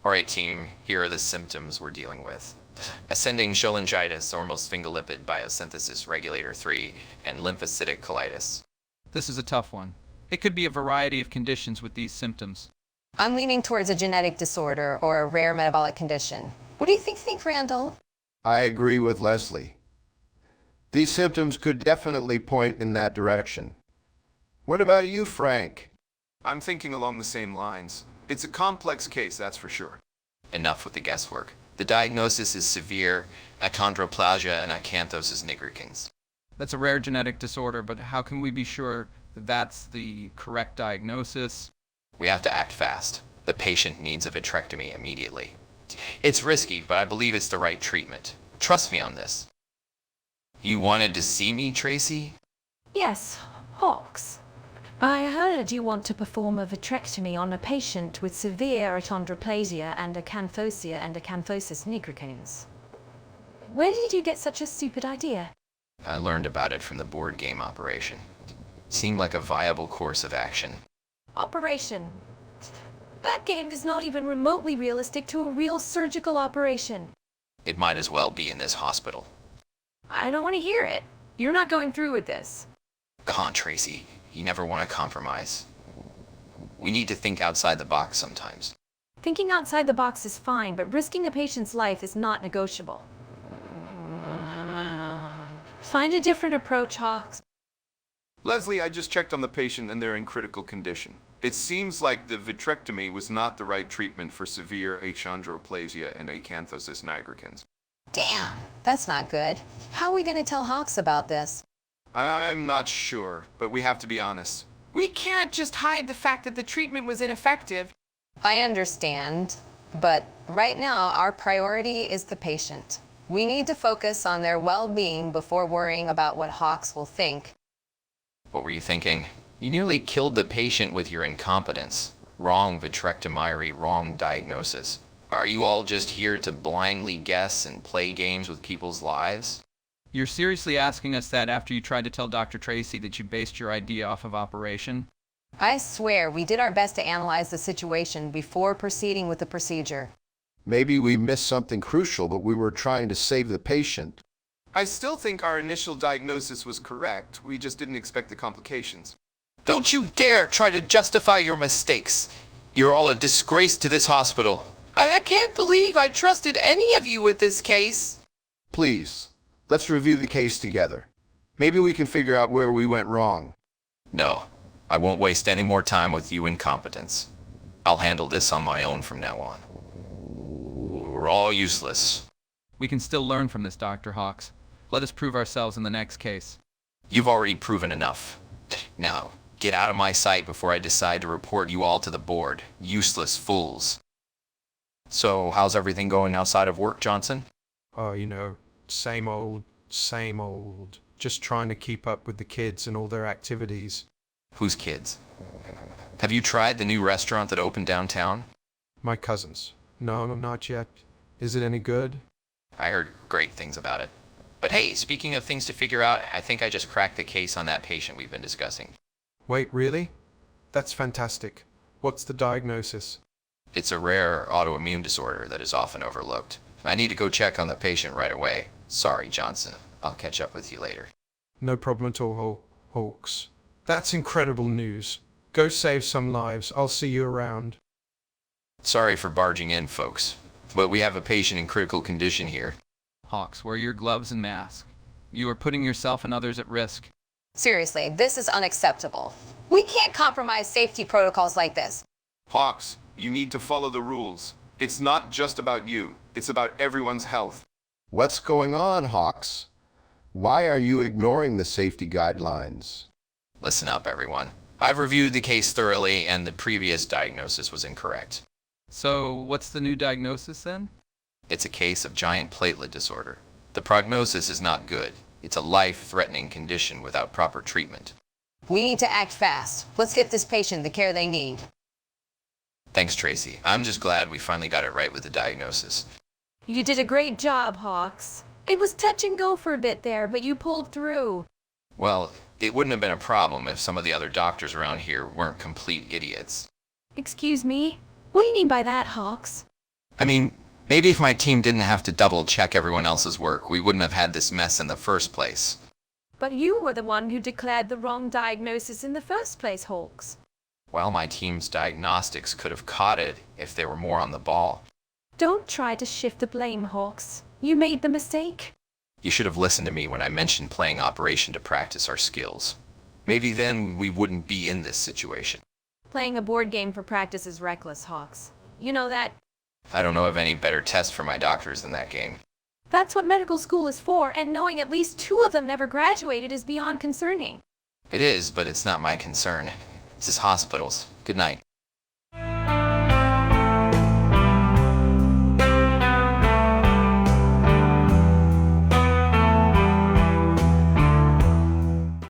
Alright team, here are the symptoms we're dealing with. Ascending cholangitis or sphingolipid biosynthesis regulator 3 and lymphocytic colitis. This is a tough one. It could be a variety of conditions with these symptoms. I'm leaning towards a genetic disorder or a rare metabolic condition. What do you think, Randall? I agree with Leslie. These symptoms could definitely point in that direction. What about you, Frank? I'm thinking along the same lines. It's a complex case, that's for sure. Enough with the guesswork. The diagnosis is severe achondroplasia and acanthosis nigricans. That's a rare genetic disorder, but how can we be sure that that's the correct diagnosis? We have to act fast. The patient needs a vitrectomy immediately. It's risky, but I believe it's the right treatment. Trust me on this. You wanted to see me, Tracy? Yes, Hawks. I heard you want to perform a vitrectomy on a patient with severe achondroplasia and acanthosis nigricans. Where did you get such a stupid idea? I learned about it from the board game operation. Seemed like a viable course of action. Operation. That game is not even remotely realistic to a real surgical operation. It might as well be in this hospital. I don't want to hear it. You're not going through with this. Come on, Tracy. You never want to compromise. We need to think outside the box sometimes. Thinking outside the box is fine, but risking a patient's life is not negotiable. Find a different approach, Hawks. Leslie, I just checked on the patient and they're in critical condition. It seems like the vitrectomy was not the right treatment for severe achondroplasia and acanthosis nigricans. Damn, that's not good. How are we going to tell Hawks about this? I'm not sure, but we have to be honest. We can't just hide the fact that the treatment was ineffective. I understand, but right now our priority is the patient. We need to focus on their well-being before worrying about what Hawks will think. What were you thinking? You nearly killed the patient with your incompetence. Wrong vitrectomy, wrong diagnosis. Are you all just here to blindly guess and play games with people's lives? You're seriously asking us that after you tried to tell Dr. Tracy that you based your idea off of operation? I swear we did our best to analyze the situation before proceeding with the procedure. Maybe we missed something crucial, but we were trying to save the patient. I still think our initial diagnosis was correct. We just didn't expect the complications. Don't you dare try to justify your mistakes. You're all a disgrace to this hospital. I can't believe I trusted any of you with this case. Please, let's review the case together. Maybe we can figure out where we went wrong. No, I won't waste any more time with you incompetents. I'll handle this on my own from now on. We're all useless. We can still learn from this, Dr. Hawks. Let us prove ourselves in the next case. You've already proven enough. Now, get out of my sight before I decide to report you all to the board. Useless fools. So, how's everything going outside of work, Johnson? Oh, same old, same old. Just trying to keep up with the kids and all their activities. Whose kids? Have you tried the new restaurant that opened downtown? My cousins. No, not yet. Is it any good? I heard great things about it. But hey, speaking of things to figure out, I think I just cracked the case on that patient we've been discussing. Wait, really? That's fantastic. What's the diagnosis? It's a rare autoimmune disorder that is often overlooked. I need to go check on the patient right away. Sorry, Johnson. I'll catch up with you later. No problem at all, Hawks. That's incredible news. Go save some lives. I'll see you around. Sorry for barging in, folks, but we have a patient in critical condition here. Hawks, wear your gloves and mask. You are putting yourself and others at risk. Seriously, this is unacceptable. We can't compromise safety protocols like this. Hawks, you need to follow the rules. It's not just about you. It's about everyone's health. What's going on, Hawks? Why are you ignoring the safety guidelines? Listen up, everyone. I've reviewed the case thoroughly, and the previous diagnosis was incorrect. So, what's the new diagnosis then? It's a case of giant platelet disorder. The prognosis is not good. It's a life-threatening condition without proper treatment. We need to act fast. Let's get this patient the care they need. Thanks, Tracy. I'm just glad we finally got it right with the diagnosis. You did a great job, Hawks. It was touch and go for a bit there, but you pulled through. Well, it wouldn't have been a problem if some of the other doctors around here weren't complete idiots. Excuse me? What do you mean by that, Hawks? I mean, maybe if my team didn't have to double check everyone else's work, we wouldn't have had this mess in the first place. But you were the one who declared the wrong diagnosis in the first place, Hawks. Well, my team's diagnostics could have caught it if they were more on the ball. Don't try to shift the blame, Hawks. You made the mistake. You should have listened to me when I mentioned playing Operation to practice our skills. Maybe then we wouldn't be in this situation. Playing a board game for practice is reckless, Hawks. You know that. I don't know of any better test for my doctors than that game. That's what medical school is for, and knowing at least 2 of them never graduated is beyond concerning. It is, but it's not my concern. This is hospitals. Good night.